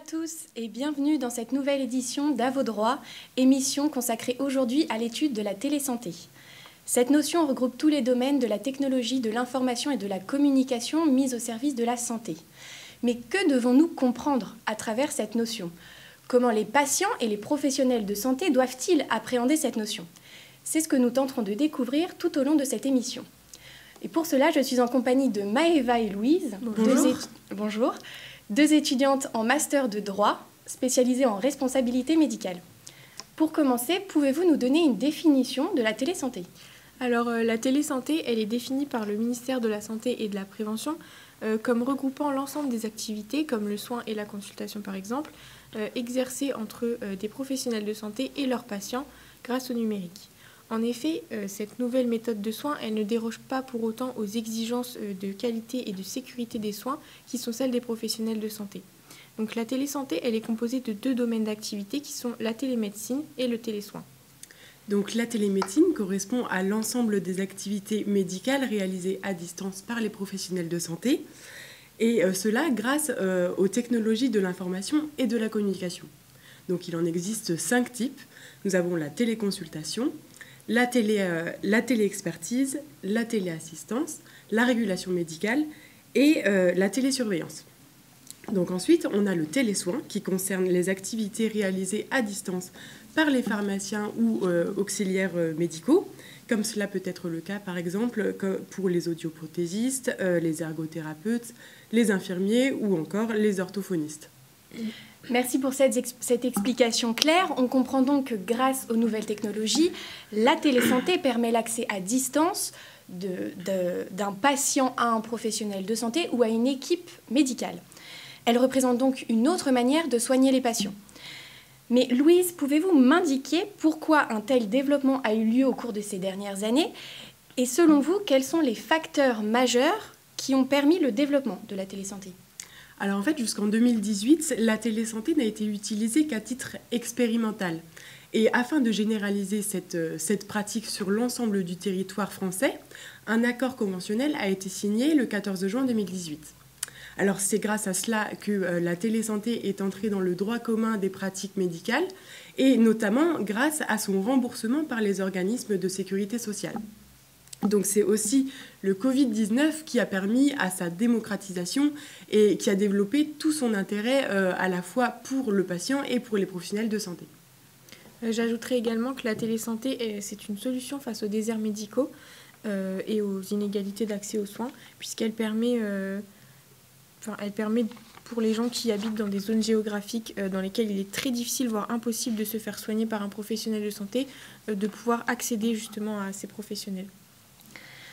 tous et bienvenue dans cette nouvelle édition d'À vos droits, émission consacrée aujourd'hui à l'étude de la télésanté. Cette notion regroupe tous les domaines de la technologie, de l'information et de la communication mis au service de la santé. Mais que devons-nous comprendre à travers cette notion ? Comment les patients et les professionnels de santé doivent-ils appréhender cette notion ? C'est ce que nous tenterons de découvrir tout au long de cette émission. Et pour cela, je suis en compagnie de Maëva et Louise. Bonjour. Deux étudiantes en master de droit, spécialisées en responsabilité médicale. Pour commencer, pouvez-vous nous donner une définition de la télésanté ? Alors, la télésanté, elle est définie par le ministère de la Santé et de la Prévention comme regroupant l'ensemble des activités, comme le soin et la consultation par exemple, exercées entre des professionnels de santé et leurs patients grâce au numérique. En effet, cette nouvelle méthode de soins, elle ne déroge pas pour autant aux exigences de qualité et de sécurité des soins qui sont celles des professionnels de santé. Donc la télésanté, elle est composée de deux domaines d'activité qui sont la télémédecine et le télésoin. Donc la télémédecine correspond à l'ensemble des activités médicales réalisées à distance par les professionnels de santé, et cela grâce aux technologies de l'information et de la communication. Donc il en existe 5 types. Nous avons la téléconsultation, la téléexpertise, la téléassistance, la régulation médicale et la télésurveillance. Donc ensuite, on a le télésoin qui concerne les activités réalisées à distance par les pharmaciens ou auxiliaires médicaux, comme cela peut être le cas par exemple pour les audioprothésistes, les ergothérapeutes, les infirmiers ou encore les orthophonistes. Merci pour cette explication claire. On comprend donc que grâce aux nouvelles technologies, la télésanté permet l'accès à distance d'un patient à un professionnel de santé ou à une équipe médicale. Elle représente donc une autre manière de soigner les patients. Mais Louise, pouvez-vous m'indiquer pourquoi un tel développement a eu lieu au cours de ces dernières années ? Et selon vous, quels sont les facteurs majeurs qui ont permis le développement de la télésanté ? Alors en fait, jusqu'en 2018, la télésanté n'a été utilisée qu'à titre expérimental. Et afin de généraliser cette pratique sur l'ensemble du territoire français, un accord conventionnel a été signé le 14 juin 2018. Alors c'est grâce à cela que la télésanté est entrée dans le droit commun des pratiques médicales et notamment grâce à son remboursement par les organismes de sécurité sociale. Donc c'est aussi le Covid-19 qui a permis à sa démocratisation et qui a développé tout son intérêt à la fois pour le patient et pour les professionnels de santé. J'ajouterais également que la télésanté, c'est une solution face aux déserts médicaux et aux inégalités d'accès aux soins, puisqu'elle permet pour les gens qui habitent dans des zones géographiques dans lesquelles il est très difficile, voire impossible de se faire soigner par un professionnel de santé, de pouvoir accéder justement à ces professionnels.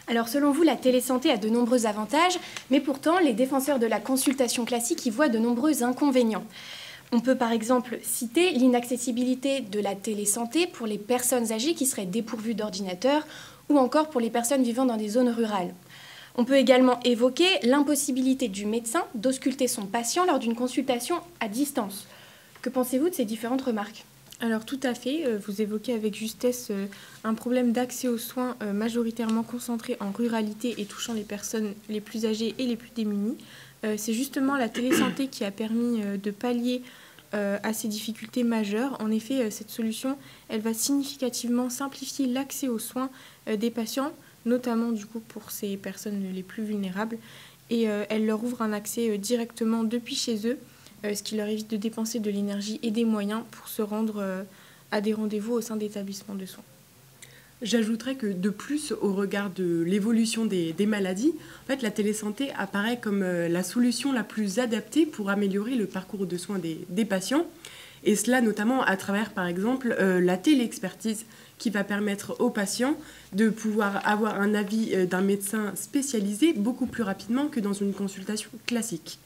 Alors selon vous, la télésanté a de nombreux avantages, mais pourtant les défenseurs de la consultation classique y voient de nombreux inconvénients. On peut par exemple citer l'inaccessibilité de la télésanté pour les personnes âgées qui seraient dépourvues d'ordinateur ou encore pour les personnes vivant dans des zones rurales. On peut également évoquer l'impossibilité du médecin d'ausculter son patient lors d'une consultation à distance. Que pensez-vous de ces différentes remarques ? Alors tout à fait, vous évoquez avec justesse un problème d'accès aux soins majoritairement concentré en ruralité et touchant les personnes les plus âgées et les plus démunies. C'est justement la télésanté qui a permis de pallier à ces difficultés majeures. En effet, cette solution, elle va significativement simplifier l'accès aux soins des patients, notamment du coup pour ces personnes les plus vulnérables, et elle leur ouvre un accès directement depuis chez eux, ce qui leur évite de dépenser de l'énergie et des moyens pour se rendre à des rendez-vous au sein d'établissements de soins. J'ajouterais que de plus, au regard de l'évolution des maladies, en fait, la télésanté apparaît comme la solution la plus adaptée pour améliorer le parcours de soins des patients, et cela notamment à travers, par exemple, la téléexpertise qui va permettre aux patients de pouvoir avoir un avis d'un médecin spécialisé beaucoup plus rapidement que dans une consultation classique.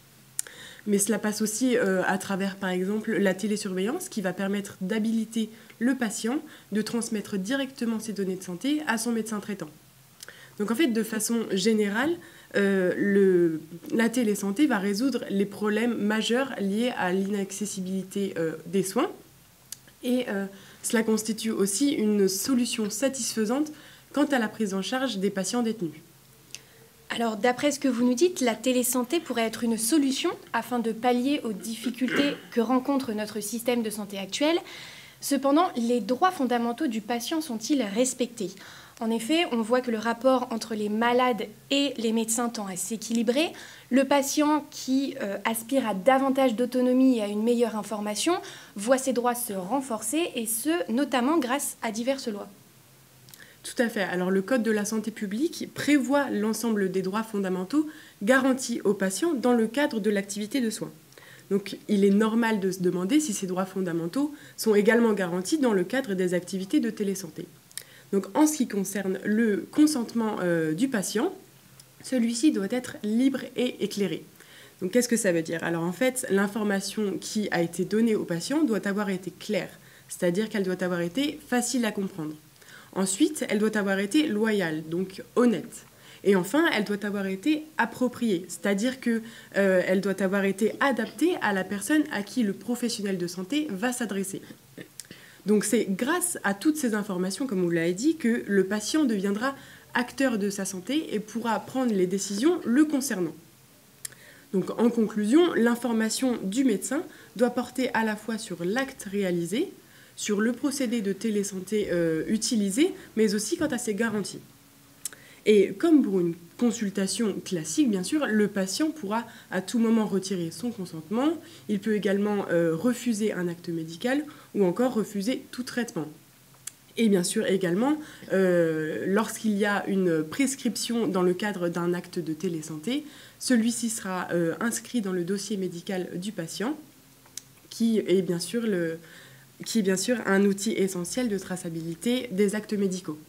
Mais cela passe aussi à travers, par exemple, la télésurveillance qui va permettre d'habiliter le patient de transmettre directement ses données de santé à son médecin traitant. Donc en fait, de façon générale, la télésanté va résoudre les problèmes majeurs liés à l'inaccessibilité des soins et cela constitue aussi une solution satisfaisante quant à la prise en charge des patients détenus. Alors, d'après ce que vous nous dites, la télésanté pourrait être une solution afin de pallier aux difficultés que rencontre notre système de santé actuel. Cependant, les droits fondamentaux du patient sont-ils respectés ? En effet, on voit que le rapport entre les malades et les médecins tend à s'équilibrer. Le patient qui aspire à davantage d'autonomie et à une meilleure information voit ses droits se renforcer, et ce, notamment grâce à diverses lois. Tout à fait. Alors le Code de la santé publique prévoit l'ensemble des droits fondamentaux garantis aux patients dans le cadre de l'activité de soins. Donc il est normal de se demander si ces droits fondamentaux sont également garantis dans le cadre des activités de télésanté. Donc en ce qui concerne le consentement du patient, celui-ci doit être libre et éclairé. Donc qu'est-ce que ça veut dire ? Alors en fait, l'information qui a été donnée au patient doit avoir été claire, c'est-à-dire qu'elle doit avoir été facile à comprendre. Ensuite, elle doit avoir été loyale, donc honnête. Et enfin, elle doit avoir été appropriée, c'est-à-dire qu'elle doit avoir été adaptée à la personne à qui le professionnel de santé va s'adresser. Donc c'est grâce à toutes ces informations, comme vous l'avez dit, que le patient deviendra acteur de sa santé et pourra prendre les décisions le concernant. Donc en conclusion, l'information du médecin doit porter à la fois sur l'acte réalisé, sur le procédé de télésanté utilisé, mais aussi quant à ses garanties. Et comme pour une consultation classique, bien sûr, le patient pourra à tout moment retirer son consentement. Il peut également refuser un acte médical ou encore refuser tout traitement. Et bien sûr également, lorsqu'il y a une prescription dans le cadre d'un acte de télésanté, celui-ci sera inscrit dans le dossier médical du patient, qui est bien sûr un outil essentiel de traçabilité des actes médicaux.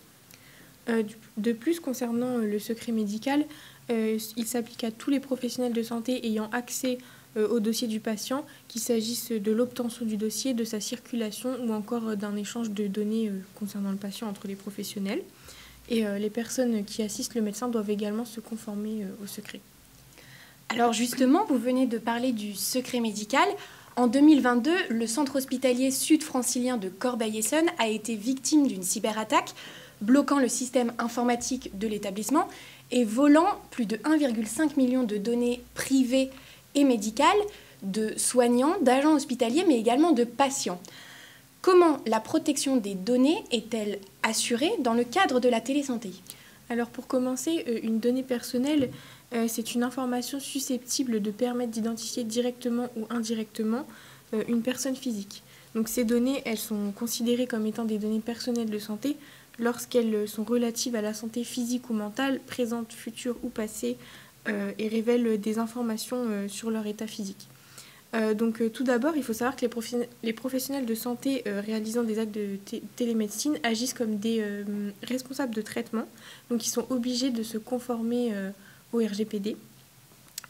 De plus, concernant le secret médical, il s'applique à tous les professionnels de santé ayant accès au dossier du patient, qu'il s'agisse de l'obtention du dossier, de sa circulation ou encore d'un échange de données concernant le patient entre les professionnels. Et les personnes qui assistent le médecin doivent également se conformer au secret. Alors justement, vous venez de parler du secret médical. En 2022, le centre hospitalier sud-francilien de Corbeil-Essonnes a été victime d'une cyberattaque, bloquant le système informatique de l'établissement et volant plus de 1,5 million de données privées et médicales de soignants, d'agents hospitaliers, mais également de patients. Comment la protection des données est-elle assurée dans le cadre de la télésanté ? Alors pour commencer, une donnée personnelle, c'est une information susceptible de permettre d'identifier directement ou indirectement une personne physique. Donc ces données, elles sont considérées comme étant des données personnelles de santé lorsqu'elles sont relatives à la santé physique ou mentale, présente, future ou passée, et révèlent des informations sur leur état physique. Donc tout d'abord, il faut savoir que les professionnels de santé réalisant des actes de télémédecine agissent comme des responsables de traitement, donc ils sont obligés de se conformer au RGPD,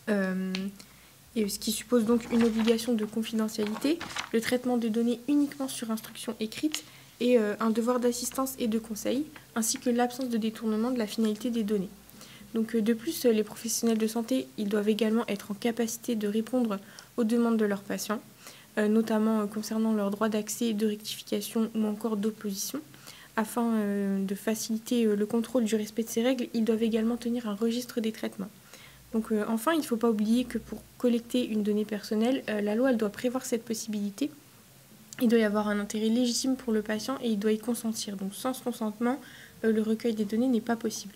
et ce qui suppose donc une obligation de confidentialité, le traitement de données uniquement sur instruction écrite, et un devoir d'assistance et de conseil, ainsi que l'absence de détournement de la finalité des données. Donc, de plus, les professionnels de santé, ils doivent également être en capacité de répondre aux demandes de leurs patients, notamment concernant leurs droits d'accès, de rectification ou encore d'opposition. Afin de faciliter le contrôle du respect de ces règles, ils doivent également tenir un registre des traitements. Donc, enfin, il ne faut pas oublier que pour collecter une donnée personnelle, la loi elle doit prévoir cette possibilité. Il doit y avoir un intérêt légitime pour le patient et il doit y consentir. Donc sans ce consentement, le recueil des données n'est pas possible.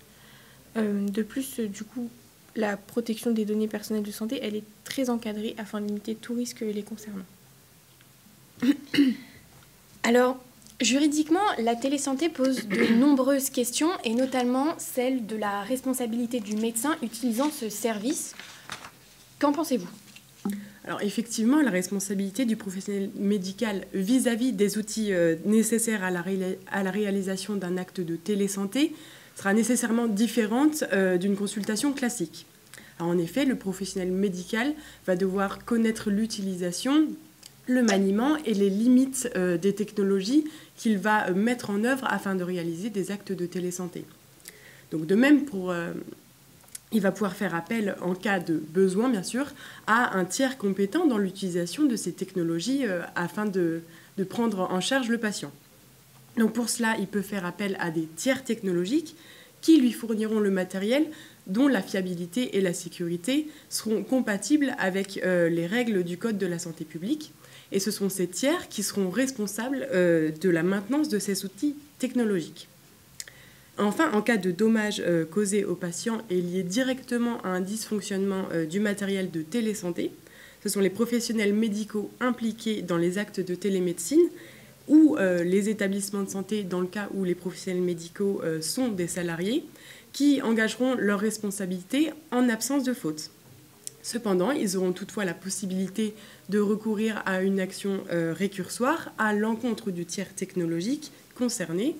De plus, du coup, la protection des données personnelles de santé, elle est très encadrée afin de limiter tout risque les concernant. Alors, juridiquement, la télésanté pose de nombreuses questions et notamment celle de la responsabilité du médecin utilisant ce service. Qu'en pensez-vous ? Alors effectivement, la responsabilité du professionnel médical vis-à-vis des outils nécessaires à la réalisation d'un acte de télésanté sera nécessairement différente d'une consultation classique. Alors, en effet, le professionnel médical va devoir connaître l'utilisation, le maniement et les limites des technologies qu'il va mettre en œuvre afin de réaliser des actes de télésanté. Donc de même il va pouvoir faire appel, en cas de besoin, bien sûr, à un tiers compétent dans l'utilisation de ces technologies afin de prendre en charge le patient. Donc pour cela, il peut faire appel à des tiers technologiques qui lui fourniront le matériel dont la fiabilité et la sécurité seront compatibles avec les règles du Code de la santé publique. Et ce sont ces tiers qui seront responsables de la maintenance de ces outils technologiques. Enfin, en cas de dommages causés aux patients et liés directement à un dysfonctionnement du matériel de télésanté, ce sont les professionnels médicaux impliqués dans les actes de télémédecine ou les établissements de santé, dans le cas où les professionnels médicaux sont des salariés, qui engageront leur responsabilité en absence de faute. Cependant, ils auront toutefois la possibilité de recourir à une action récursoire à l'encontre du tiers technologique concerné,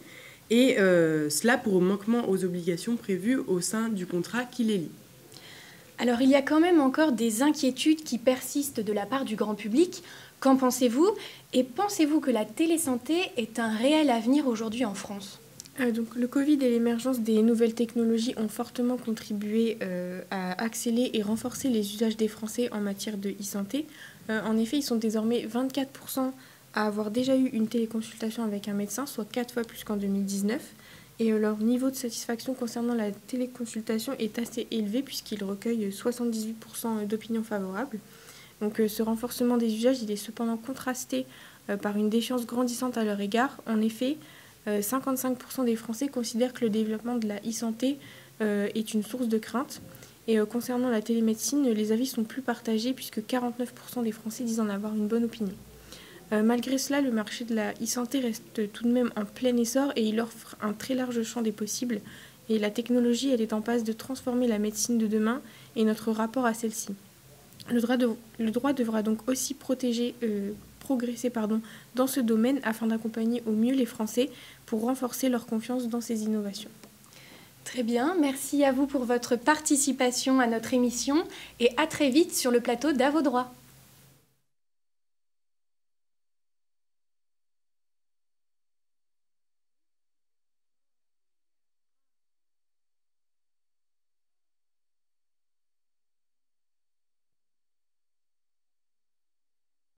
et cela pour manquement aux obligations prévues au sein du contrat qui les lie. Alors, il y a quand même encore des inquiétudes qui persistent de la part du grand public. Qu'en pensez-vous? Et pensez-vous que la télésanté est un réel avenir aujourd'hui en France? Donc, le Covid et l'émergence des nouvelles technologies ont fortement contribué à accélérer et renforcer les usages des Français en matière de e-santé. En effet, ils sont désormais 24% à avoir déjà eu une téléconsultation avec un médecin, soit 4 fois plus qu'en 2019. Et leur niveau de satisfaction concernant la téléconsultation est assez élevé puisqu'il recueille 78% d'opinions favorables. Donc ce renforcement des usages, il est cependant contrasté par une défiance grandissante à leur égard. En effet, 55% des Français considèrent que le développement de la e-santé est une source de crainte. Et concernant la télémédecine, les avis sont plus partagés puisque 49% des Français disent en avoir une bonne opinion. Malgré cela, le marché de la e-santé reste tout de même en plein essor et il offre un très large champ des possibles. Et la technologie, elle est en passe de transformer la médecine de demain et notre rapport à celle-ci. Le droit devra donc aussi progresser dans ce domaine afin d'accompagner au mieux les Français pour renforcer leur confiance dans ces innovations. Très bien, merci à vous pour votre participation à notre émission et à très vite sur le plateau d'À vos droits.